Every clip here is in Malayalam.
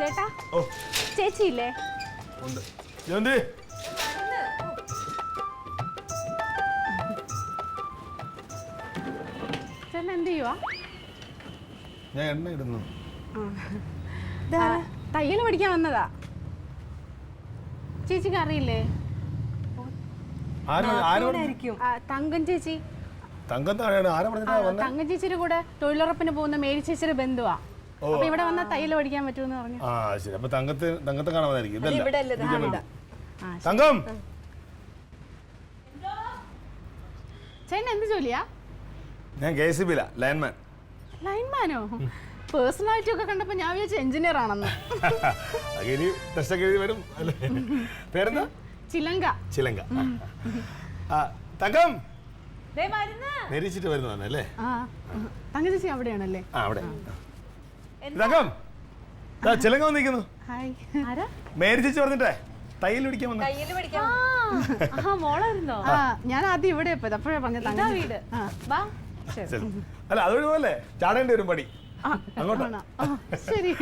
ചേട്ടാ ചേച്ചിയില്ലേ? ചേട്ടൻ എന്ത് ചെയ്യുവാ? ഞാൻ എണ്ണ ഇടുന്നു. തയ്യൽ പഠിക്കാൻ വന്നതാ. ചേച്ചിക്ക് അറിയില്ലേ? തങ്കം ചേച്ചി. തങ്കം ചേച്ചിയുടെ കൂടെ തൊഴിലുറപ്പിന് പോകുന്ന മേരി ചേച്ചിയുടെ ബന്ധുവാ. അപ്പൊ ഇവിടെ വന്നാൽ തയ്യൽ പഠിക്കാൻ പറ്റുമെന്ന് പറഞ്ഞു. തങ്കത്തെ കാണാമായിരിക്കും. തങ്കം ചേട്ടൻ എന്ത് ജോലിയാ? ഞാൻ KCB-ലാ, ലൈൻമാൻ. ലൈൻമാനോ? പേഴ്സണാലിറ്റി ഒക്കെ കണ്ടപ്പോ ഞാൻ വിചാരിച്ച എഞ്ചിനീയർ ആണെന്ന്. പേരെന്താ? ചിലങ്ക. ചിലങ്ക. തങ്കം നേരിച്ചിട്ട് വരുന്നതാണല്ലേ? തങ്ക ചേച്ചി അവിടെയാണല്ലേ? അവിടെ. തങ്കം ചിലങ്ക വന്നിരിക്കുന്നു. മേരി ചേച്ചി പറഞ്ഞിട്ടേ തയ്യൽ പഠിക്കാൻ വന്നു. ഞാൻ ആദ്യം ഇവിടെ പോയത്. അപ്പോഴാ പറഞ്ഞ തങ്ക വീട്. അല്ല അതുവഴി പോലെ ചാടേണ്ടി വരും പടി. അങ്ങോട്ടാണ്. ശരി.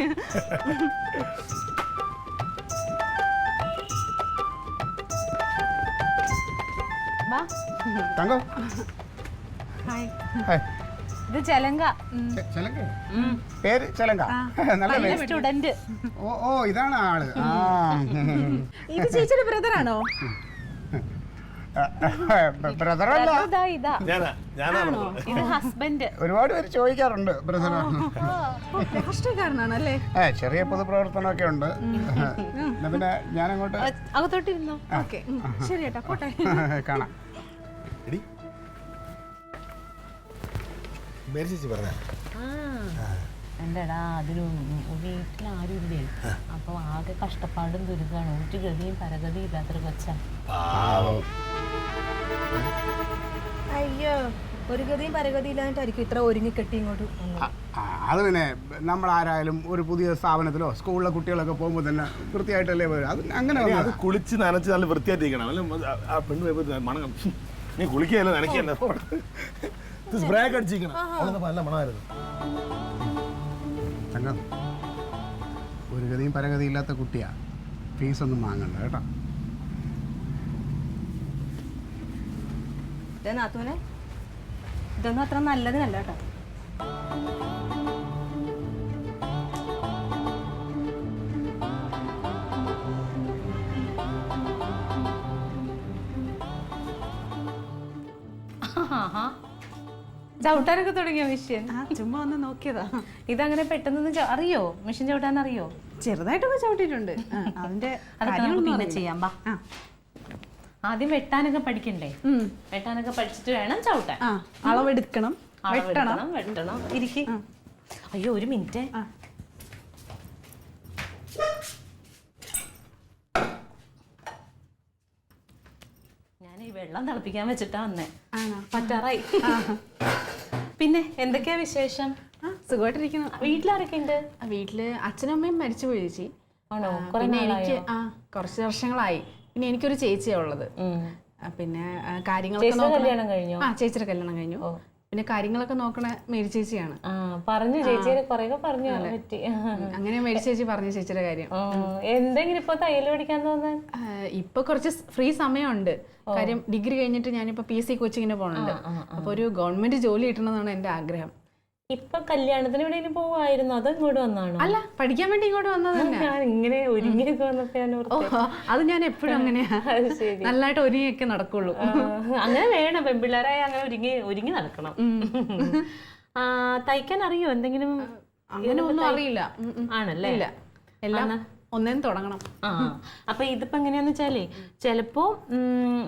തങ്കം ഇത് ചെലങ്ക. പേര് ചെലങ്ക. നല്ല സ്റ്റുഡന്റ്. ഓ ഇതാണ് ആള്. ഇത് ചേച്ചിയുടെ ബ്രദറാണോ? ബ്രദറല്ല, ഇത് ഹസ്ബൻഡ്. ഒരുപാട് പേര് ചോദിക്കാറുണ്ട് ബ്രദറാ. രാഷ്ട്രീയക്കാരനാണല്ലേ? ചെറിയ പൊതുപ്രവർത്തനമൊക്കെ ഉണ്ട്. പിന്നെ ഞാനങ്ങോട്ട് അകത്തോട്ടിരുന്നോ? ഓക്കെ ശരി ഏട്ടാ, പോട്ടെ. കാണാം. എന്റെടാ അതിന് വീട്ടിലാരും ഇല്ലേ, അപ്പൊ ആകെ കഷ്ടപ്പാടും ദുരിതമാണ്. ഒരു ഗതിയും പരഗതിയും ഇല്ലാത്തൊരു കൊച്ച. അയ്യോ, ഒരു ഗതിയും പരഗതിയും ഇല്ലാണ്ടായിരിക്കും ഇത്ര ഒരുങ്ങി കെട്ടി ഇങ്ങോട്ട്. അത് പിന്നെ നമ്മളാരായാലും ഒരു പുതിയ സ്ഥാപനത്തിലോ സ്കൂളിലെ കുട്ടികളൊക്കെ പോകുമ്പോൾ തന്നെ വൃത്തിയായിട്ടല്ലേ വരും. അത് അങ്ങനെ അത് കുളിച്ച് നനച്ച് നല്ല വൃത്തിയായിട്ടിരിക്കണം. അല്ല ആ പെണ്ണ് മണം നീ കുളിക്കുകയല്ലോ നനയ്ക്കല്ലോ. ബ്രേക്ക് അടിച്ചിരിക്കണം. നല്ല മണമായിരുന്നു. ഒരു ഗതിയും പരഗതിയും ഇല്ലാത്ത കുട്ടിയാ. ഫീസൊന്നും വാങ്ങണ്ട കേട്ടോ. നാത്തൂനെ, ഇതൊന്നും അത്ര നല്ലതിനല്ല കേട്ടോ. ചവിട്ടാനൊക്കെ തുടങ്ങിയോ മെഷീൻ? ചുമ്മാ ഒന്ന് നോക്കിയതാ. ഇതങ്ങനെ പെട്ടെന്ന് അറിയോ? മെഷീൻ ചവിട്ടാൻ അറിയോ? ചെറുതായിട്ടൊക്കെ ചവിട്ടിട്ടുണ്ട്. അതിന്റെ പിന്നെ ചെയ്യാം. ബാ, ആദ്യം വെട്ടാനൊക്കെ പഠിക്കണ്ടേ? വെട്ടാനൊക്കെ പഠിച്ചിട്ട് വേണം ചവിട്ടാൻ. അളവെടുക്കണം, വെട്ടണം. ഇരിക്ക്. അയ്യോ, ഒരു മിനിറ്റ്. ഞാൻ ഈ വെള്ളം തിളപ്പിക്കാൻ വെച്ചിട്ടാ വന്നേ. പറ്റാറായി. പിന്നെ എന്തൊക്കെയാ വിശേഷം? സുഖമായിട്ടിരിക്കുന്നു. വീട്ടിലാരൊക്കെ ഉണ്ട്? വീട്ടില് അച്ഛനും അമ്മയും മരിച്ചുപോയി ചേച്ചി. ആണോ? പിന്നെ എനിക്ക് കുറച്ച് വർഷങ്ങളായി. പിന്നെ എനിക്കൊരു ചേച്ചിയാ ഉള്ളത്. പിന്നെ കാര്യങ്ങളൊക്കെ കല്യാണം കഴിഞ്ഞു. ചേച്ചിയുടെ കല്യാണം കഴിഞ്ഞു. പിന്നെ കാര്യങ്ങളൊക്കെ നോക്കണ മേരി ചേച്ചിയാണ്. പറഞ്ഞു ചേച്ചിയെ കുറെ പറഞ്ഞു. അങ്ങനെ മേരി ചേച്ചി പറഞ്ഞു ചേച്ചിയുടെ കാര്യം. എന്തെങ്കിലും ഇപ്പൊ തയ്യൽ പഠിക്കാൻ തോന്നാൻ? ഇപ്പൊ കുറച്ച് ഫ്രീ സമയമുണ്ട്. കാര്യം ഡിഗ്രി കഴിഞ്ഞിട്ട് ഞാനിപ്പോ PC കോച്ചിങ്ങിന് പോകണുണ്ട്. അപ്പൊ ഒരു ഗവൺമെന്റ് ജോലി കിട്ടണമെന്നാണ് എന്റെ ആഗ്രഹം. ഇപ്പൊ കല്യാണത്തിന് എവിടെയെങ്കിലും പോവായിരുന്നോ? അത് ഇങ്ങോട്ട് വന്നാണോ? അല്ല, പഠിക്കാൻ വേണ്ടി ഇങ്ങോട്ട് വന്നത്. ഞാൻ ഇങ്ങനെ ഒരുങ്ങിയൊക്കെ വന്നപ്പോ അത് ഞാൻ എപ്പോഴും അങ്ങനെ നല്ലതായിട്ട് ഒരുങ്ങിയൊക്കെ നടക്കുള്ളൂ. അങ്ങനെ വേണം, പെൺപിള്ളേരായ അങ്ങനെ ഒരുങ്ങി നടക്കണം. തയ്ക്കാൻ അറിയോ എന്തെങ്കിലും? അങ്ങനെ ഒന്നും അറിയില്ല. ആണല്ലേ? ഇല്ല, എല്ലാം ഒന്നേന്ന് തുടങ്ങണം. അപ്പൊ ഇതിപ്പോ എങ്ങനെയാന്ന് വെച്ചാലേ, ചിലപ്പോ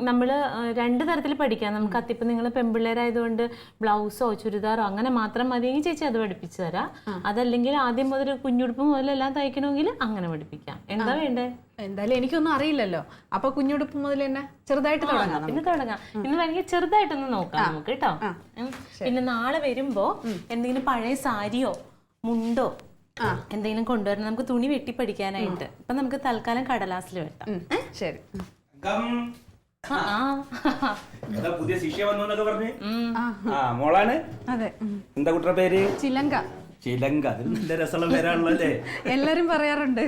നമ്മള് രണ്ടു തരത്തിൽ പഠിക്കാം. നമുക്ക് അതിപ്പോ നിങ്ങൾ പെൺപിള്ളേരായതുകൊണ്ട് ബ്ലൗസോ ചുരിദാറോ അങ്ങനെ മാത്രം മതിയെങ്കിൽ ചേച്ചി അത് പഠിപ്പിച്ചു തരാം. അതല്ലെങ്കിൽ ആദ്യം മുതൽ കുഞ്ഞുടുപ്പ് മുതലെല്ലാം തയ്ക്കണമെങ്കിൽ അങ്ങനെ പഠിപ്പിക്കാം. എന്താ വേണ്ടേ? എന്തായാലും എനിക്കൊന്നും അറിയില്ലല്ലോ. അപ്പൊ കുഞ്ഞുടുപ്പ് മുതൽ തന്നെ ചെറുതായിട്ട് തുടങ്ങാം. പിന്നെ തുടങ്ങാം. ഇന്ന് വേണമെങ്കിൽ ചെറുതായിട്ടൊന്ന് നോക്കാം നമുക്ക് കേട്ടോ. പിന്നെ നാളെ വരുമ്പോ എന്തെങ്കിലും പഴയ സാരിയോ മുണ്ടോ എന്തെങ്കിലും കൊണ്ടുവരണം. നമുക്ക് തുണി വെട്ടി പഠിക്കാനായിട്ട്. അപ്പൊ നമുക്ക് തൽക്കാലം കടലാസിൽ വെട്ടാം. ശരി. പുതിയ ശിഷ്യ വന്നു മോളാണ്. അതെ. എന്താ കുട്ടിയുടെ പേര്? ചിലങ്ക. ചിലങ്ക അത് നല്ല രസമുള്ള പേരാണല്ലേ. എല്ലാരും പറയാറുണ്ട്.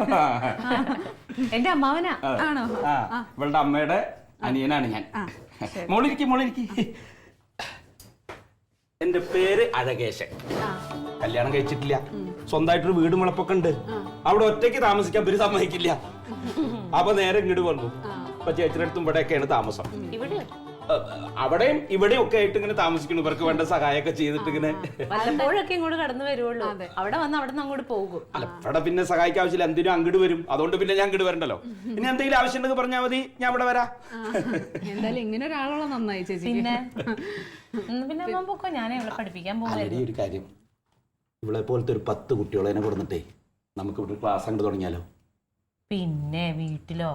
എന്റെ അമ്മാവനാ. ആണോ? ഇവളുടെ അമ്മയുടെ അനിയനാണ് ഞാൻ. മോളിരിക്കും. എന്റെ പേര് അഴകേശൻ. കല്യാണം കഴിച്ചിട്ടില്ല. സ്വന്തമായിട്ടൊരു വീടും വിളപ്പൊക്കെ ഉണ്ട്. അവിടെ ഒറ്റയ്ക്ക് താമസിക്കാൻ പേര് സമ്മതിക്കില്ല. അപ്പൊ നേരെ ഇങ്ങോട്ട് വന്നു. അപ്പൊ ചേച്ചിയുടെ അടുത്തും ഇവിടെയൊക്കെയാണ് താമസം. അവിടെയും ഇവിടെയും ഒക്കെ ആയിട്ട് ഇങ്ങനെ താമസിക്കുന്നു. ഇവർക്ക് വേണ്ട സഹായമൊക്കെ ചെയ്തിട്ട് ഇങ്ങനെ വല്ലപ്പോഴൊക്കെ ഇങ്ങോട്ട് കടന്നു വരുവുള്ളൂ. അവിടെ വന്ന് അവിടെ നിന്ന് അങ്ങോട്ട് പോകും. അല്ല, ഇവിടെ പിന്നെ സഹായിക്കാൻ ആവശ്യമില്ല. എന്തിനും അങ്ങോട്ട് വരും. അതുകൊണ്ട് പിന്നെ ഞാൻ അങ്ങോട്ട് വരണ്ടല്ലോ. ഇനി എന്തെങ്കിലും ആവശ്യം ഉണ്ടെങ്കിൽ പറഞ്ഞാൽ മതി, ഞാൻ ഇവിടെ വരാം. എന്തായാലും ഇങ്ങനെ ഒരാളുള്ള നന്നായി ചേച്ചി. പിന്നെ അമ്മ പൊക്കോ, ഞാനേ ഇവിടെ പഠിപ്പിക്കാൻ പോകും. ഒരു കാര്യം, ഇവളെ പോലത്തെ ഒരു 10 കുട്ടികളെ കൊടുത്തിട്ടേ നമുക്ക് ഇവിടെ ക്ലാസ് അങ്ങോട്ട് തുടങ്ങിയാലോ? പിന്നെ വീട്ടിലോ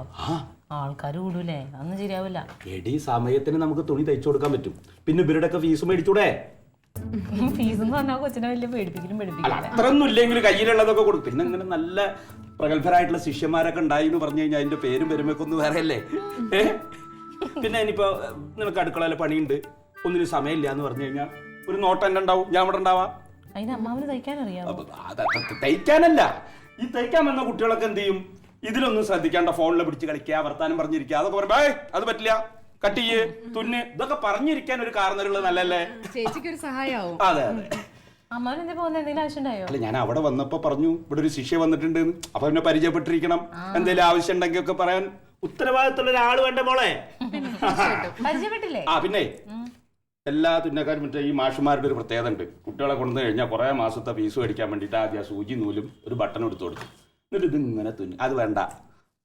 ആൾക്കാർ കൂടൂലേ? അതൊന്നും ശരിയാവില്ല. എടി, സമയത്തിന് നമുക്ക് തുണി തയ്ച്ചു കൊടുക്കാൻ പറ്റും. പിന്നെ ഇവരുടെയൊക്കെ ഫീസ് മേടിച്ചൂടെ? ഫീസ് എന്ന് പറഞ്ഞാൽ കൊച്ചിനെ വലിയ പേടിപ്പിക്കലും അത്രയൊന്നും ഇല്ലെങ്കിലും കയ്യിലുള്ളതൊക്കെ കൊടുക്കും. പിന്നെ ഇങ്ങനെ നല്ല പ്രഗത്ഭരായിട്ടുള്ള ശിഷ്യന്മാരൊക്കെ ഉണ്ടായി എന്ന് പറഞ്ഞു കഴിഞ്ഞാൽ അതിന്റെ പേരും പെരുമൊക്കെ വേറെ അല്ലേ? പിന്നെ ഇനിയിപ്പോ നിനക്ക് അടുക്കളയിലെ പണിയുണ്ട്, ഒന്നിനും സമയമില്ല എന്ന് പറഞ്ഞു കഴിഞ്ഞാൽ ഒരു നോട്ടം എന്നെ ഉണ്ടാവും, ഞാൻ ഇവിടെ ഉണ്ടാവാം. അതിന് അമ്മാവന് തയ്ക്കാനറിയാം. തയ്ക്കാനല്ല, ഈ തയ്ക്കാൻ വന്ന കുട്ടികളൊക്കെ എന്ത് ചെയ്യും? ഇതിലൊന്നും ശ്രദ്ധിക്കാണ്ട ഫോണിൽ പിടിച്ച് കളിക്കുക, വർത്താനം പറഞ്ഞിരിക്കുക, അതൊക്കെ പറയുമ്പോ അത് പറ്റില്ല, കട്ട് ചെയ്യ്, തുന്ന്, ഇതൊക്കെ പറഞ്ഞിരിക്കാൻ ഒരു കാരണമുള്ളത് നല്ലല്ലേ? ചേച്ചിക്ക് ഒരു സഹായമാവും. അതെ. അമ്മാവൻ എന്താ പോകുന്ന? എന്തെങ്കിലും ആവശ്യം ഉണ്ടായോ? അല്ല, ഞാൻ അവിടെ വന്നപ്പോ പറഞ്ഞു ഇവിടെ ഒരു ശിഷ്യ വന്നിട്ടുണ്ട്, അപ്പൊ പിന്നെ പരിചയപ്പെട്ടിരിക്കണം, എന്തെങ്കിലും ആവശ്യം ഉണ്ടെങ്കിൽ ഒക്കെ പറയാൻ ഉത്തരവാദിത്തമുള്ള ഒരാൾ വേണ്ട മോളെ. പരിചയപ്പെട്ടില്ലേ? പിന്നെ എല്ലാ തുന്നക്കാരും മറ്റേ ഈ മാഷുമാരുടെ ഒരു പ്രത്യേകത ഉണ്ട്. കുട്ടികളെ കൊണ്ടു കഴിഞ്ഞാൽ കുറെ മാസത്തെ ഫീസ് മേടിക്കാൻ വേണ്ടിയിട്ട് ആദ്യം സൂചി നൂലും ഒരു ബട്ടൺ എടുത്തു കൊടുത്തു. എന്നിട്ട് ഇതിങ്ങനെ തുന്നി. അത് വേണ്ട,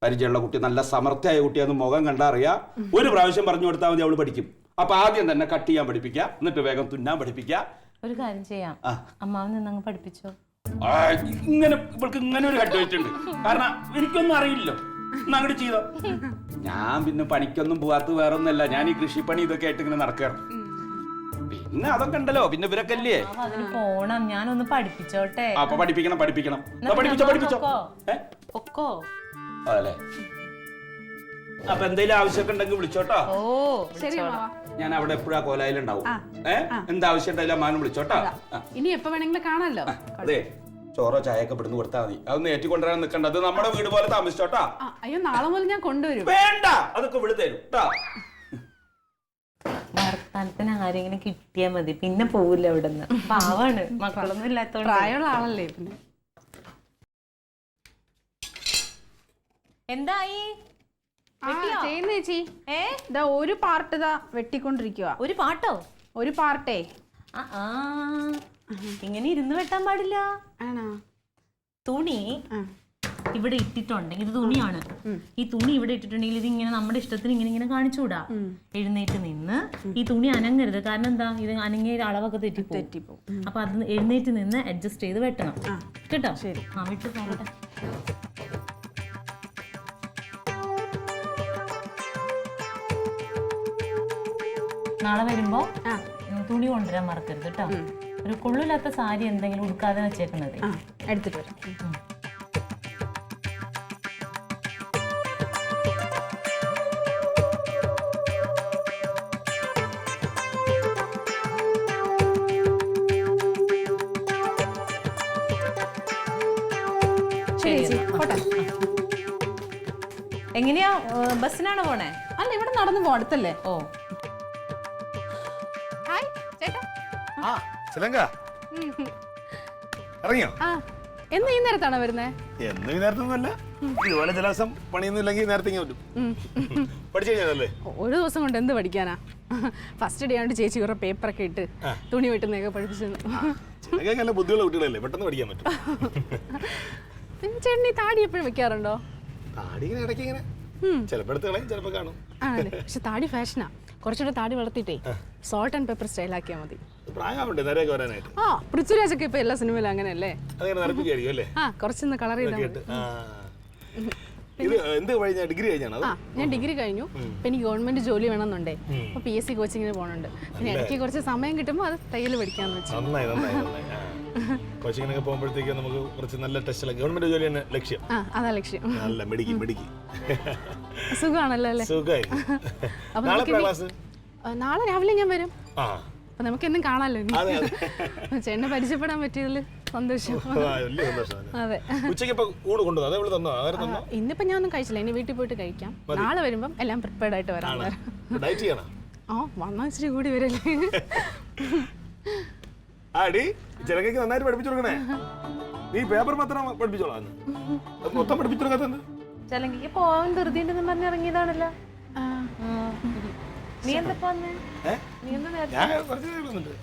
പരിചയമുള്ള കുട്ടി, നല്ല സമർത്ഥയായ കുട്ടിയാന്ന് മുഖം കണ്ടാ അറിയാം. ഒരു പ്രാവശ്യം പറഞ്ഞു കൊടുത്താൽ മതി, അവള് പഠിക്കും. അപ്പൊ ആദ്യം തന്നെ കട്ട് ചെയ്യാൻ പഠിപ്പിക്കുക, എന്നിട്ട് വേഗം തുന്നാൻ പഠിപ്പിക്കുക. ഒരു കാര്യം ചെയ്യാം, അമ്മാവൻ നിന്നങ്ങ് പഠിപ്പിച്ചോ. ഇങ്ങനെ ഇവൾക്ക് ഇങ്ങനെ ഒരു കട്ട് വെച്ചിട്ടുണ്ട്. കാരണം എനിക്കൊന്നും അറിയില്ലല്ലോ, അങ്ങോട്ട് ചെയ്തോ. ഞാൻ പിന്നെ പണിക്കൊന്നും പോകാത്ത വേറെ ഒന്നല്ല, ഞാൻ ഈ കൃഷിപ്പണി ഇതൊക്കെ ആയിട്ട് ഇങ്ങനെ നടക്കാറ്. പിന്നെ അതൊക്കെ ഉണ്ടല്ലോ, പിന്നെ ഇവരൊക്കെ അല്ലേ. പോണം, ഞാനൊന്ന് പഠിപ്പിച്ചോട്ടെ. അപ്പൊ പഠിപ്പിക്കണം. പൊക്കോ. അതല്ലേ. അപ്പൊ എന്തെങ്കിലും ആവശ്യമൊക്കെ ഉണ്ടെങ്കിൽ വിളിച്ചോട്ടോ. ഓ ശരി. ഞാൻ അവിടെ എപ്പോഴാ കോലായിലുണ്ടാവും. എന്താവശ്യം ഉണ്ടായില്ല അമ്മാനും വിളിച്ചോട്ടോ. ഇനി എപ്പോ വേണമെങ്കിലും കാണാലോ. അതെ, ചോറോ ചായയൊക്കെ ഇവിടുന്ന് കൊടുത്താൽ മതി. അതൊന്നും ഏറ്റിക്കൊണ്ടുവരാൻ നിൽക്കണ്ട, അത് നമ്മുടെ വീട് പോലെ താമസിച്ചോട്ടാ. അയ്യോ, നാളെ മുതൽ ഞാൻ കൊണ്ടുവരും. വേണ്ട, അതൊക്കെ ഇവിടെ തരും കേട്ടോ. വർത്താനത്തിന് ആരെങ്കിലും കിട്ടിയാ മതി, പിന്നെ പോവില്ല ഇവിടെ നിന്ന്. പാവാണ്, മക്കളൊന്നും ഇല്ലാത്തോണ്ട്. പ്രായമുള്ള ആളല്ലേ. പിന്നെ എന്തായി ചെയ്യുന്ന ചേച്ചി? ഇതാ ഒരു പാർട്ട് ഇതാ വെട്ടിക്കൊണ്ടിരിക്കുക. ഒരു പാട്ടോ? ഒരു പാർട്ടേ. ഇങ്ങനെ ഇരുന്ന് വെട്ടാൻ പാടില്ല. ആണോ? തുണി ഇവിടെ ഇട്ടിട്ടുണ്ടെങ്കിൽ, ഇത് തുണിയാണ്, ഈ തുണി ഇവിടെ ഇട്ടിട്ടുണ്ടെങ്കിൽ ഇത് ഇങ്ങനെ നമ്മുടെ ഇഷ്ടത്തിന് ഇങ്ങനെ കാണിച്ചുകൂടാ. എഴുന്നേറ്റ് നിന്ന് ഈ തുണി അനങ്ങരുത്. കാരണം എന്താ, ഇത് അനങ്ങിയ അളവൊക്കെ തെറ്റിപ്പോ. അപ്പൊ അത് എഴുന്നേറ്റ് നിന്ന് അഡ്ജസ്റ്റ് ചെയ്ത് വെട്ടണം കേട്ടോ. ശരി, വിട്ടു പോകട്ടെ. നാളെ വരുമ്പോ തുണി കൊണ്ടുവരാൻ മറക്കരുത് കേട്ടോ. ഒരു കൊള്ളില്ലാത്ത സാരി എന്തെങ്കിലും ഉടുക്കാതെ വെച്ചേക്കുന്നത് എടുത്തിട്ട് വരാം. എങ്ങനെയാ, ബസ്സിനാണോ പോണേ? അല്ല, ഇവിടെ നടന്നു പോ, അടുത്തല്ലേ. ഓ, ഹായ് ചേട്ടാ. ഇറങ്ങിയോ? എന്ന് ഈ നേരത്താണോ വരുന്നേ? എന്നും ഈ നേരത്തൊന്നുമല്ല, ഇതുപോലെ ചില ദിവസം പണിയൊന്നും ഇല്ലെങ്കിൽ നേരത്തെ പറ്റും. പഠിച്ചു കഴിഞ്ഞാലല്ലേ? ഒരു ദിവസം കൊണ്ട് എന്ത് പഠിക്കാനാ? ഫസ്റ്റ് ഡേ ആണ്ട് ചേച്ചി കുറെ പേപ്പറൊക്കെ ഇട്ട് തുണി വെട്ടുന്നതൊക്കെ പഠിപ്പിച്ചു. നല്ല ബുദ്ധിയുള്ള കുട്ടികളല്ലേ, പെട്ടെന്ന് പഠിക്കാൻ പറ്റും. പിന്നെ ചേട്ടൻ ഈ താടി എപ്പോഴും വെക്കാറുണ്ടോ? താടി ഇങ്ങനെ ഇടയ്ക്ക് ഇങ്ങനെ ചിലപ്പോൾ എടുത്ത് കളയും, ചിലപ്പോൾ കാണും. ആണല്ലേ? പക്ഷെ താടി ഫാഷനാ. കുറച്ചുകൂടെ താടി വളർത്തിട്ടേ സോൾട്ട് ആൻഡ് പെപ്പർ സ്റ്റൈൽ ആക്കിയാൽ മതി. പ്രായമുണ്ട് നേരെയൊക്കെ വരാനായിട്ട്. പൃഥ്വിരാജൊക്കെ ഇപ്പൊ എല്ലാ സിനിമയിലും അങ്ങനെയല്ലേ? അതങ്ങനെ നടപ്പിക്കായിരിക്കും അല്ലേ? കുറച്ചൊന്ന് കളർ ചെയ്താൽ മതി. ഇത് എന്ത് കഴിഞ്ഞാ, ഡിഗ്രി കഴിഞ്ഞാണോ? ഞാൻ ഡിഗ്രി കഴിഞ്ഞു. ഇപ്പൊ എനിക്ക് ഗവൺമെന്റ് ജോലി വേണമെന്നുണ്ടേ, അപ്പൊ PSC കോച്ചിങ്ങിന് പോകണുണ്ട്. പിന്നെ ഇടയ്ക്ക് കുറച്ച് സമയം കിട്ടുമ്പോൾ അത് തയ്യൽ പഠിക്കാന്ന് വെച്ചു. നന്നായി. കോച്ചിങ്ങിനൊക്കെ പോകുമ്പോഴത്തേക്ക് നമുക്ക് കുറച്ച് നല്ല ടെസ്റ്റ്, ഗവൺമെന്റ് ജോലി തന്നെ ലക്ഷ്യം. അതാ ലക്ഷ്യം. നല്ല മിടുക്കി. സുഖമാണല്ലോ അല്ലേ? സുഖമായി. നാളെ രാവിലെ ഞാൻ വരും. അപ്പൊ നമുക്ക് എന്നും കാണാമല്ലോ. ചേട്ടനെ പരിചയപ്പെടാൻ പറ്റിയതില് സന്തോഷം. വലിയ സന്തോഷമാണ്. അതെ. ഉച്ചയ്ക്ക് ഇപ്പൊ ഊണ് കൊണ്ടുവന്നു അതേ തന്നോ ആരും തന്നോ? ഇന്നിപ്പോ ഞാൻ ഒന്നും കഴിച്ചില്ല, ഇനി വീട്ടിൽ പോയിട്ട് കഴിക്കാം. നാളെ വരുമ്പം എല്ലാം പ്രിപ്പയർഡ് ആയിട്ട് വരാം. ഡയറ്റ് ചെയ്യണം. വന്നാ ഇച്ചിരി കൂടി വരല്ലേ. ആടി ചിലക്കൊക്കെ നന്നായിട്ട് പഠിപ്പിച്ചു കൊടുക്കണേ. നീ പേപ്പർ മാത്രം പഠിപ്പിച്ചോളാം. മൊത്തം പഠിപ്പിച്ചു കൊടുക്കാത്ത ചിലങ്കി പോവാൻ ധൃതി ഉണ്ടെന്ന് പറഞ്ഞ് ഇറങ്ങിയതാണല്ലോ. നീ എന്താ പോന്നെ? നീ എന്താ നേരത്തെ? ഞാൻ കുറച്ച് വന്നിട്ട്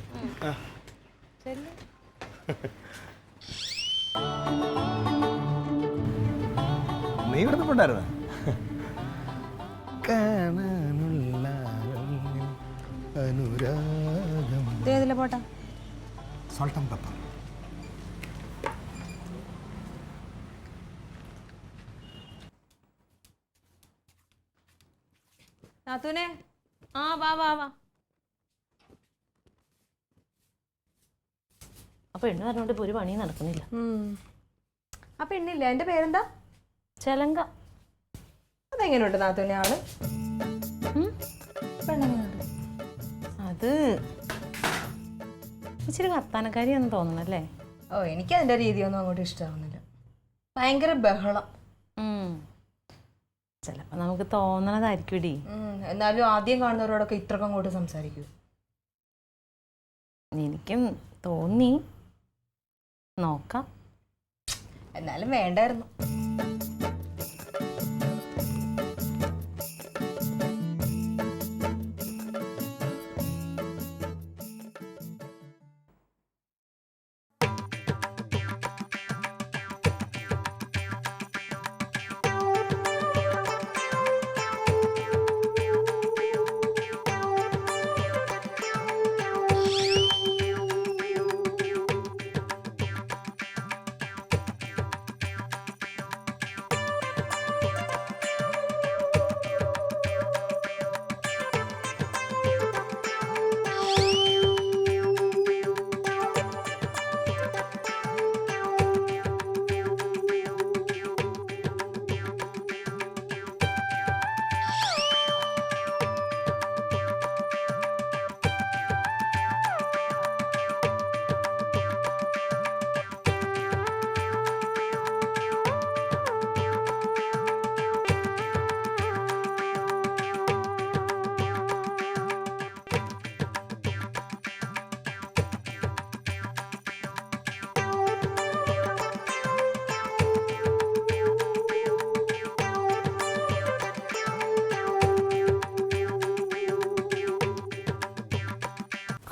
നീ ഇവിടെ പോണ്ടായിരുന്ന അനുരാഗം ഏതിലെ പോട്ടാ? Salt and pepper. നാത്തൂനെ, ആ വാ വാ വാ. അപ്പൊ പെണ്ണ് പറഞ്ഞോണ്ട് ഇപ്പൊ ഒരു പണി നടക്കുന്നില്ല. ആ പെണ്ണില്ല, എന്റെ പേരെന്താ? ചെലങ്ക. അതെങ്ങനെയുണ്ട് നാത്തൂനെ ആള്? പെണ്ണെങ്ങനെയുണ്ട്? അത് ഇച്ചിരി വർത്താനക്കാരിയാന്ന് തോന്നണല്ലേ? ഓ, എനിക്ക് അതിന്റെ രീതിയൊന്നും അങ്ങോട്ട് ഇഷ്ടമാവുന്നില്ല. ഭയങ്കര ബഹളം. ചിലപ്പോ നമുക്ക് തോന്നണതായിരിക്കും. എന്നാലും ആദ്യം കാണുന്നവരോടൊക്കെ ഇത്രക്കും അങ്ങോട്ട് സംസാരിക്കൂ. എനിക്കും തോന്നി. നോക്കാം. എന്നാലും വേണ്ടായിരുന്നു.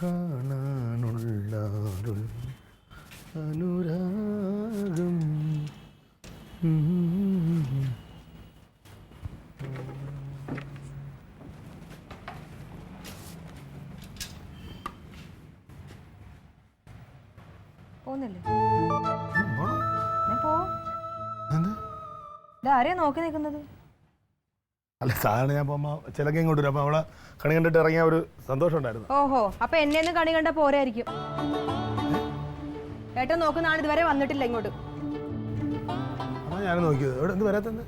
കാണാനുള്ള അനുരാഗം. പോന്നില്ലേ? പോണോ? പോ. എന്ത്? ഇതാരെയാ നോക്കി നിൽക്കുന്നത്? അല്ല സാധാരണ ഞാൻ പോകുമ്പോ ചിലക്ക് ഇങ്ങോട്ട് വരും. അപ്പൊ അവളെ കണി കണ്ടിട്ട് ഇറങ്ങിയ ഒരു സന്തോഷം ഉണ്ടായിരുന്നു. ഓഹോ, അപ്പൊ എന്നെ കണി കണ്ട പോരായിരിക്കും. ഏട്ടൻ നോക്കുന്ന ആൾ ഇതുവരെ വന്നിട്ടില്ല ഇങ്ങോട്ട്. അതാ ഞാൻ നോക്കിയത്. എവിടെ എന്ത് വരാത്തത്?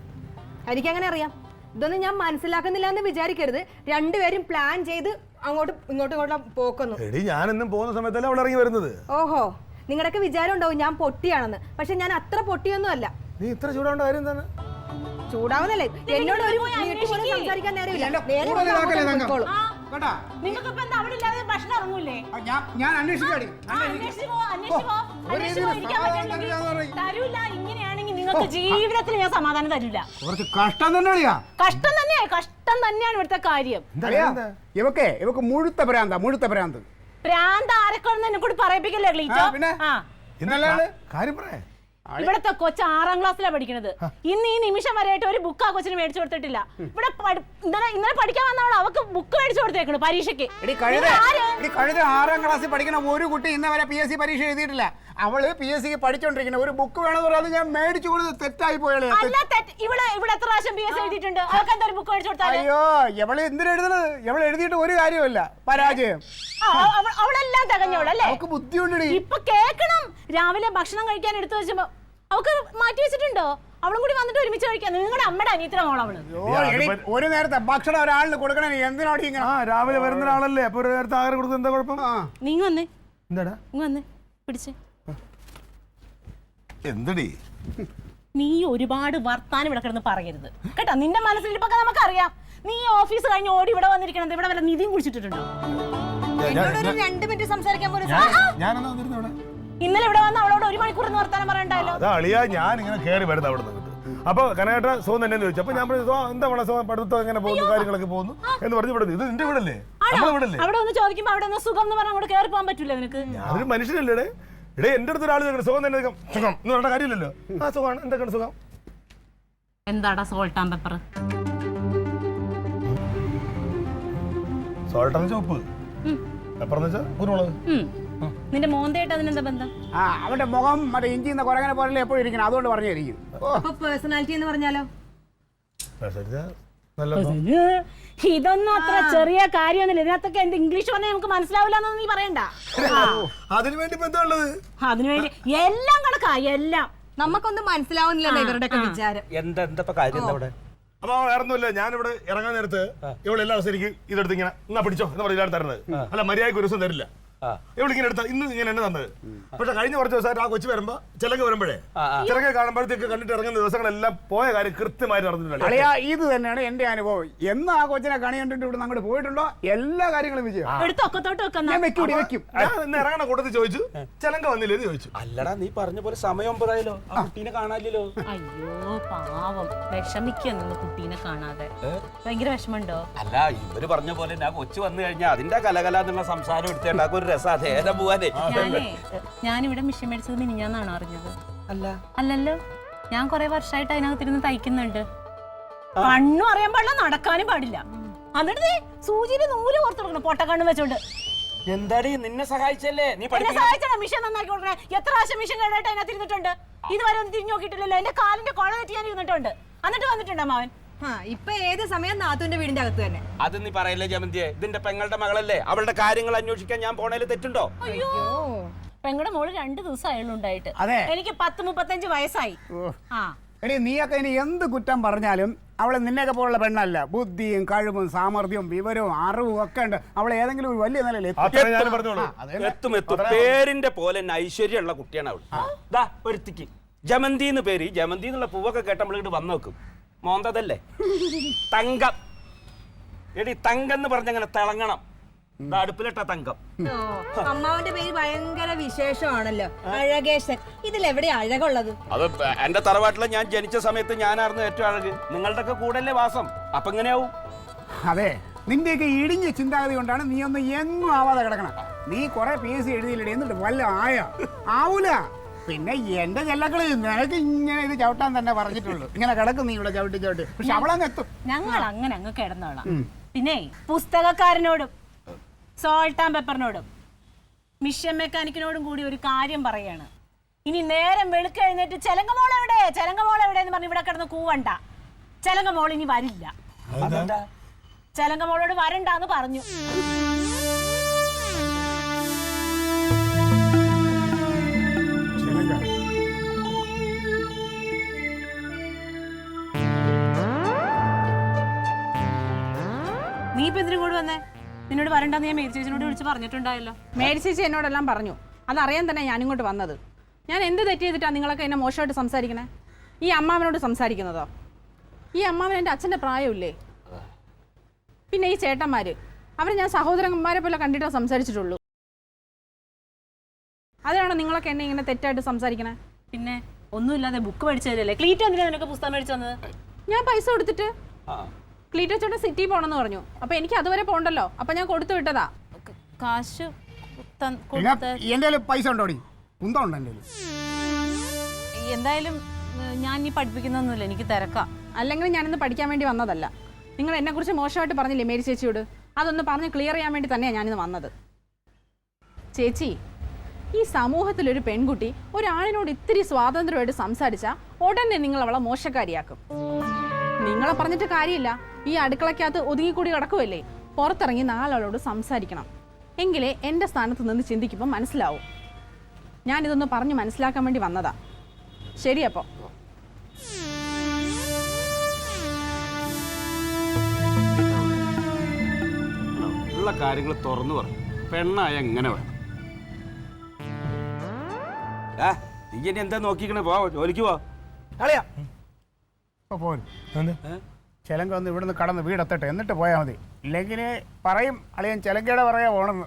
എനിക്കങ്ങനെ അറിയാം. ഇതൊന്നും ഞാൻ മനസ്സിലാക്കുന്നില്ല എന്ന് വിചാരിക്കരുത്. രണ്ടുപേരും പ്ലാൻ ചെയ്ത് അങ്ങോട്ടും ഇങ്ങോട്ടും പോക്കുന്നു. എടി ഞാനെന്നും പോകുന്ന സമയത്തല്ലേ അവൾ ഇറങ്ങി വരുന്നത്. ഓഹോ, നിങ്ങളുടെയൊക്കെ വിചാരം ഉണ്ടാവും ഞാൻ പൊട്ടിയാണെന്ന്. പക്ഷെ ഞാൻ അത്ര പൊട്ടിയൊന്നും അല്ല. നീ ഇത്ര ചൂടാവേണ്ട കാര്യം എന്താണ്? ചൂടാവുന്നല്ലേ? എന്നോട് ഒരു മിനിറ്റ് പോലും സംസാരിക്കാൻ നേരമില്ല. നേരെ വന്ന് അങ്ങോട്ട് പോയിക്കോളും. നിങ്ങൾക്ക് അവിടെ ഇല്ലാതെ ഭക്ഷണം ഇറങ്ങൂലേ? ഞാൻ അന്വേഷിക്കാടി. തരൂല. ഇങ്ങനെയാണെങ്കിൽ നിങ്ങൾക്ക് ജീവിതത്തിൽ ഞാൻ സമാധാനം തരില്ല. കുറച്ച് കഷ്ടം തന്നെയാ. കഷ്ടം തന്നെയാണ് ഇവിടുത്തെ കാര്യം. ഇവക്ക് മുഴുത്ത ഭ്രാന്ത്. പ്രാന്ത് ആരെക്കൊണ്ടെന്ന് എന്നെ കൂടി പറയിപ്പിക്കല്ലേ ക്ലീറ്റോ? കാര്യം പറയേ. ഇവിടത്തെ കൊച്ചു 6ാം ക്ലാസ്സിലാണ് പഠിക്കണത്. ഇന്ന് ഈ നിമിഷം വരെയായിട്ട് ഒരു ബുക്ക് ആ കൊച്ചിന് മേടിച്ചു കൊടുത്തിട്ടില്ല. ഇവിടെ ഇന്നലെ പഠിക്കാൻ വന്നവൾ അവക്ക് ബുക്ക് മേടിച്ചു കൊടുത്തേക്കണു പരീക്ഷയ്ക്ക്. കഴിഞ്ഞ 6ാം ക്ലാസ്സിൽ പഠിക്കുന്ന ഒരു കുട്ടി ഇന്ന് വരെ PSC പരീക്ഷ എഴുതിയിട്ടില്ല. അവള് PSCക്ക് പഠിച്ചോണ്ടിരിക്കുന്ന ഒരു ബുക്ക് വേണമെന്ന് പറയാതെ ഞാൻ മേടിച്ചു കൊടുത്ത് തെറ്റായി പോയാലേ. ഇവിടെ എത്ര പ്രാവശ്യം PSC എഴുതിയിട്ടുണ്ട്? അവർക്ക് എന്താ ഒരു ബുക്ക് മേടിച്ചു കൊടുത്താൽ? അയ്യോ, എവള് എന്തിനാ എഴുതുന്നത്? എവള് എഴുതിയിട്ട് ഒരു കാര്യമില്ല, പരാജയം. അവളെല്ലാം തികഞ്ഞവളല്ലേ? അവൾക്ക് ബുദ്ധിയുണ്ട്. ഇപ്പൊ കേക്കണം. രാവിലെ ഭക്ഷണം കഴിക്കാൻ എടുത്തു വെച്ചപ്പോ അവക്ക് മാറ്റി വെച്ചിട്ടുണ്ടോ? അവളും കൂടി വന്നിട്ട് ഒരുമിച്ച് കഴിക്കാം. നിങ്ങളുടെ അമ്മയുടെ അനിയത്തിയുടെ മോളവള്. ഒരു നേരത്തെ ഭക്ഷണം ഒരാളിന് കൊടുക്കണേ എന്തിനാണ് ഇങ്ങനെ? രാവിലെ വരുന്ന ഒരാളല്ലേ, അപ്പൊ ഒരു നേരത്തെ ആഹാരം കൊടുക്കുന്നത് എന്താ കുഴപ്പം? നീ വന്നേ. എന്താടാ വന്നേ, പിടിച്ചേ. എന്തടി നീ ഒരുപാട് വർത്താനം ഇവിടെ കിടന്ന് പറയരുത് കേട്ടോ. നിന്റെ മനസ്സിലിപ്പൊക്കെ നമുക്കറിയാം. നീ ഓഫീസ് കഴിഞ്ഞ് ഓടി ഇവിടെ വന്നിരിക്കണത് ഇവിടെ വല്ല നിധിയും കുടിച്ചിട്ടുണ്ടോ? എന്നോട് ഒരു 2 മിനിറ്റ് സംസാരിക്കാൻ പോലും ഞാനെന്നാ വന്നിരുന്നു ഇവിടെ? ഇന്നലെ ഇവിടെ വന്ന് അവളോട് 1 മണിക്കൂർ വർത്താനം പറയണ്ടല്ലോ. അതാ അളിയാ, ഞാൻ ഇങ്ങനെ കയറി വരുന്നത് അവിടെ നിന്ന്. അപ്പൊ കനകേട്ട സുഖം തന്നെ ചോദിച്ചു. അപ്പൊ ഞാൻ പറഞ്ഞു എന്താ മോളെ സുഖം, പഠിത്തം എങ്ങനെ പോകുന്നു, കാര്യങ്ങളൊക്കെ പോകുന്നു എന്ന് പറഞ്ഞു. ഇവിടെ ഇത് നിന്റെ വീടല്ലേ, നമ്മളെ വീടല്ലേ? അവിടെ ഒന്ന് ചോദിക്കുമ്പോ അവിടെ ഒന്ന് സുഖം എന്ന് പറഞ്ഞാൽ അങ്ങോട്ട് കയറി പോകാൻ പറ്റൂല നിനക്ക്? ഞാനൊരു മനുഷ്യനല്ലേ ഇടേ, എന്റെ അടുത്ത് ഒരാൾ സുഖം തന്നെ സുഖം എന്ന് പറഞ്ഞ കാര്യമില്ലല്ലോ. ആ സുഖമാണ്, എന്തൊക്കെയാണ് സുഖം? എന്താടാ സോൾട്ട് ആൻഡ് പെപ്പർ? സോൾട്ടാണ് ചോപ്പ്, പെപ്പറെന്ന് വെച്ചാൽ കുരുമുളക്. നിന്റെ മോന്തയായിട്ട് അതിനെന്താ ബന്ധം? അവന്റെ മുഖം മറ്റേ ഇഞ്ചിന്ന കുറങ്ങനെ പോലെ എപ്പോഴും ഇരിക്കണം, അതുകൊണ്ട് പറഞ്ഞിരിക്കും. അപ്പൊ പേഴ്സണാലിറ്റി എന്ന് പറഞ്ഞാലോ? നല്ല ഇതൊന്നും അത്ര ചെറിയ കാര്യമൊന്നുമില്ല. ഇതിനകത്തൊക്കെ എന്ത് ഇംഗ്ലീഷ് പറഞ്ഞാൽ നമുക്ക് മനസ്സിലാവില്ലെന്ന് നീ പറയണ്ട. അതിനു വേണ്ടി ഇപ്പൊ എന്താ ഉള്ളത്? അതിനുവേണ്ടി എല്ലാം കണക്കാ, എല്ലാം. നമുക്കൊന്നും മനസ്സിലാവുന്നില്ല ഇവരുടെ ഒക്കെ വിചാരം. എന്താ കാര്യം അവിടെ? അപ്പൊ വേറൊന്നുമില്ല, ഞാനിവിടെ ഇറങ്ങാൻ നേരത്ത് ഇവിടെ എല്ലാ ദിവസം എനിക്ക് ഇതെടുത്ത് ഇങ്ങനെ എന്നാ പിടിച്ചോ എന്ന് പറഞ്ഞാൽ തരുന്നത്. അല്ല, മര്യാദയ്ക്ക് ഒരു ദിവസം തരില്ല. ഇവിടെ ഇങ്ങനെ എടുത്താ ഇന്ന് ഇങ്ങനെ എന്നെ തന്നത്. പക്ഷെ കഴിഞ്ഞ കുറച്ച് ദിവസമായിട്ട് ആ കൊച്ചു വരുമ്പോ ചിലക്ക് വരുമ്പോഴേ ചിലക്ക് കാണുമ്പോഴത്തേക്ക് കണ്ടിട്ട് ഇറങ്ങുന്ന ദിവസങ്ങളെല്ലാം പോയ കാര്യം കൃത്യമായി നടന്നിട്ടുണ്ട്. അളിയാ, ഇത് തന്നെയാണ് എന്റെ അനുഭവം. എന്ന് ആ കൊച്ചിനെ കണി കണ്ടിട്ട് ഇവിടെ അങ്ങോട്ട് പോയിട്ടുണ്ടോ എല്ലാ കാര്യങ്ങളും വിജയം. എടുത്തൊക്കത്തോട്ട് വെക്കുന്ന ഞാൻ വെക്കും. ഞാൻ ഇന്ന് ഇറങ്ങണ കൂട്ടത്തിൽ ചോദിച്ചു, ചിലങ്ക വന്നില്ലേന്ന് ചോദിച്ചു. അല്ലടാ, നീ പറഞ്ഞ പോലെ സമയം 9 ആയല്ലോ, ആ കുട്ടീനെ കാണാനില്ലല്ലോ. അയ്യോ പാവം, വിഷമിക്കുന്നു കുട്ടീനെ കാണാതെ. ഭയങ്കര വിഷമമുണ്ടോ? അല്ല, ഇവര് പറഞ്ഞ പോലെ ഞാൻ കൊച്ചു വന്നു കഴിഞ്ഞാൽ അതിന്റെ കലകല എന്നുള്ള സംസാരം എടുത്തേണ്ടാക്കും ഒരു രസം. അതേതാ പോവാനേ? ഞാനിവിടെ മിഷൻ മേടിച്ചത് മിനിഞ്ഞാന്നാണോ അറിഞ്ഞത്? അല്ലല്ലോ, ഞാൻ കുറെ വർഷമായിട്ട് അതിനകത്തിരുന്ന് തയ്ക്കുന്നുണ്ട്. കണ്ണും അറിയാൻ പാടില്ല, നടക്കാനും പാടില്ല. എന്നിട്ട് സൂചിയിൽ നൂല് കോർത്തെടുക്കണം പൊട്ടക്കണ്ണും വെച്ചോണ്ട്. എന്താടി നിന്നെ സഹായിച്ചല്ലേ? നീ സഹായിച്ചാ മിഷൻ നന്നാക്കി കൊടുക്കണേ. എത്ര പ്രാവശ്യം മിഷൻ കേടായിട്ട് അതിനകത്ത് ഇരുന്നിട്ടുണ്ട്. ഇതുവരെ ഒന്നും തിരിഞ്ഞു നോക്കിയിട്ടില്ലല്ലോ. എന്റെ കാലിന്റെ കൊള തെറ്റി ഞാൻ ഇരുന്നിട്ടുണ്ട്. എന്നിട്ട് വന്നിട്ടുണ്ട് അമ്മാവൻ. ഇപ്പൊ ഏത് സമയം നാത്തുവിന്റെ വീടിന്റെ അകത്ത് തന്നെ. അത് നീ പറയല്ലേ ജമന്തിയെ, ഇതിന്റെ പെങ്ങളുടെ മകളല്ലേ, അവളുടെ കാര്യങ്ങൾ അന്വേഷിക്കാൻ ഞാൻ പോണേല് തെറ്റുണ്ടോ? അയ്യോ, പെങ്ങളുടെ മോള് 2 ദിവസം അയാളുണ്ടായിട്ട്. എനിക്ക് 10-35 വയസ്സായി. എടി, നീയൊക്കെ ഇനി എന്ത് കുറ്റം പറഞ്ഞാലും അവളെ നിന്നെയൊക്കെ പോലുള്ള പെണ്ണല്ല. ബുദ്ധിയും കഴിവും സാമർഥ്യവും വിവരവും അറിവും ഒക്കെ ഉണ്ട്. അവളെ ഏതെങ്കിലും ഒരു വലിയ നിലയിൽ എത്തും. പേരിന്റെ പോലെ തന്നെ ഐശ്വര്യമുള്ള കുട്ടിയാണ് അവൾ. ദാ ഒരുത്തിക്ക് ജമന്തി എന്ന് പേര്. ജമന്തി എന്നുള്ള പൂവൊക്കെ കേട്ട് നമ്മൾ ഇങ്ങോട്ട് വന്നു നോക്കും. മോന്തതല്ലേ തങ്കം. എടി, തങ്കം എന്ന് പറഞ്ഞങ്ങനെ തിളങ്ങണം. അടുപ്പിലിട്ട തങ്കം. അമ്മാവന്റെ പേര് ഭയങ്കര വിശേഷമാണല്ലോ, അഴകേശൻ. ഇതിലെവിടെ അഴകുള്ളത്? അത് എന്റെ തറവാട്ടിലെ ഞാൻ ജനിച്ച സമയത്ത് ഞാനായിരുന്നു ഏറ്റവും അഴക്. നിങ്ങളുടെ ഒക്കെ കൂടല്ലേ വാസം. അപ്പൊ എങ്ങനെയാവും? അതെ, നിന്റെയൊക്കെ ഇടിഞ്ഞ ചിന്താഗതി കൊണ്ടാണ് നീ ഒന്നും എങ്ങും ആവാതെ കിടക്കണം. നീ കുറെ PSC എഴുതിയില്ലേ, എന്നിട്ട് വല്ല ആവൂല. പിന്നെ എന്റെ ചെല്ലക്കളി നിനക്ക് ഇങ്ങനെ ഇത് ചവിട്ടാൻ തന്നെ പറഞ്ഞിട്ടുള്ളൂ. ഇങ്ങനെ കിടക്കും നീ ഇവിടെ ചവിട്ടി. പക്ഷെ അവളങ്ങ് എത്തും. ഞങ്ങൾ അങ്ങനെ അങ്ങ് കിടന്നോളാം. പിന്നെ പുസ്തകക്കാരനോടും സോൾട്ട് ആൻഡ് പെപ്പറിനോടും മിഷൻ മെക്കാനിക്കിനോടും കൂടി ഒരു കാര്യം പറയാണ്. ഇനി നേരം വെളുക്കെഴുന്നേറ്റ് ചെലങ്കമോൾ എവിടെ എന്ന് പറഞ്ഞ് ഇവിടെ കിടന്ന് കൂവണ്ട. ചെലങ്കമോൾ ഇനി വരില്ല. ചെലങ്കമോളോട് വരണ്ടാന്ന് പറഞ്ഞു. നീ ഇപ്പൊ എന്തിനും കൂടെ വന്നേ? നിന്നോട് വരണ്ടെന്ന് ഞാൻ മേരി ചേച്ചിനോട് വിളിച്ച് പറഞ്ഞിട്ടുണ്ടായല്ലോ. മേരി ചേച്ചി എന്നോടെല്ലാം പറഞ്ഞു. അതറിയാൻ തന്നെ ഞാനിങ്ങോട്ട് വന്നത്. ഞാൻ എന്ത് തെറ്റ് ചെയ്തിട്ടാണ് നിങ്ങളൊക്കെ എന്നെ മോശമായിട്ട് സംസാരിക്കണേ? ഈ അമ്മാവനോട് സംസാരിക്കുന്നതോ? ഈ അമ്മാവൻ എൻ്റെ അച്ഛൻ്റെ പ്രായമില്ലേ? പിന്നെ ഈ ചേട്ടന്മാര്, അവരെ ഞാൻ സഹോദരന്മാരെ പോലെ കണ്ടിട്ടോ സംസാരിച്ചിട്ടുള്ളൂ. അതിനാണോ നിങ്ങളൊക്കെ എന്നെ ഇങ്ങനെ തെറ്റായിട്ട് സംസാരിക്കണേ? പിന്നെ ഒന്നുമില്ലാതെ ബുക്ക് മേടിച്ചു തരല്ലേ? ക്ലീറ്റ് എന്തിനാ നിനക്ക് പുസ്തകം മേടിച്ചു തന്നത്? ഞാൻ പൈസ കൊടുത്തിട്ട് ക്ലീറ്റ് വെച്ചോണ്ട് സിറ്റി പോണെന്ന് പറഞ്ഞു. അപ്പൊ എനിക്ക് അതുവരെ പോണ്ടല്ലോ. അപ്പൊ ഞാൻ കൊടുത്തു വിട്ടതാ. കാശ് എന്റെ പൈസ ഉണ്ടോടി? കുന്തമുണ്ടോ എന്റെ? എന്തായാലും ഞാൻ ഈ പഠിപ്പിക്കുന്നൊന്നുമില്ല, എനിക്ക് തിരക്കാം. അല്ലെങ്കിൽ ഞാനിന്ന് പഠിക്കാൻ വേണ്ടി വന്നതല്ല. നിങ്ങൾ എന്നെ കുറിച്ച് മോശമായിട്ട് പറഞ്ഞില്ലേ മേരി ചേച്ചിയോട്? അതൊന്ന് പറഞ്ഞ് ക്ലിയർ ചെയ്യാൻ വേണ്ടി തന്നെയാണ് ഞാനിന്ന് വന്നത്. ചേച്ചി, ഈ സമൂഹത്തിലൊരു പെൺകുട്ടി ഒരാളിനോട് ഇത്തിരി സ്വാതന്ത്ര്യമായിട്ട് സംസാരിച്ചാൽ ഉടനെ നിങ്ങൾ അവളെ മോശക്കാരിയാക്കും. നിങ്ങളെ പറഞ്ഞിട്ട് കാര്യമില്ല. ഈ അടുക്കളയ്ക്കകത്ത് ഒതുങ്ങിക്കൂടി കിടക്കുമല്ലേ? പുറത്തിറങ്ങി നാളോട് സംസാരിക്കണം. എങ്കിലേ എൻ്റെ സ്ഥാനത്ത് നിന്ന് ചിന്തിക്കുമ്പോൾ മനസ്സിലാവും. ഞാനിതൊന്ന് പറഞ്ഞ് മനസ്സിലാക്കാൻ വേണ്ടി വന്നതാ. ശരി, അപ്പോൾ ഉള്ള കാര്യങ്ങൾ തുറന്നു പറഞ്ഞു. പെണ്ണായ എങ്ങനെ വേണം? നീ ഇനി എന്താ നോക്കിക്കണേ പോ ജോലിക്ക് പോ അളിയാ ഇപ്പൊ പോരും ചിലങ്ക ഒന്ന് ഇവിടുന്ന് കടന്ന് വീടെത്തട്ടെ എന്നിട്ട് പോയാൽ മതി. ഇല്ലെങ്കിൽ പറയും അളിയൻ ചിലങ്കയുടെ പറയാ പോണെന്ന്.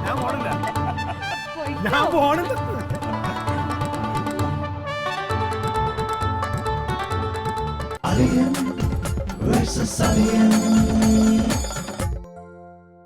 ഞാൻ പോണില്ല, ഞാൻ പോണില്ല. Alien versus Alien.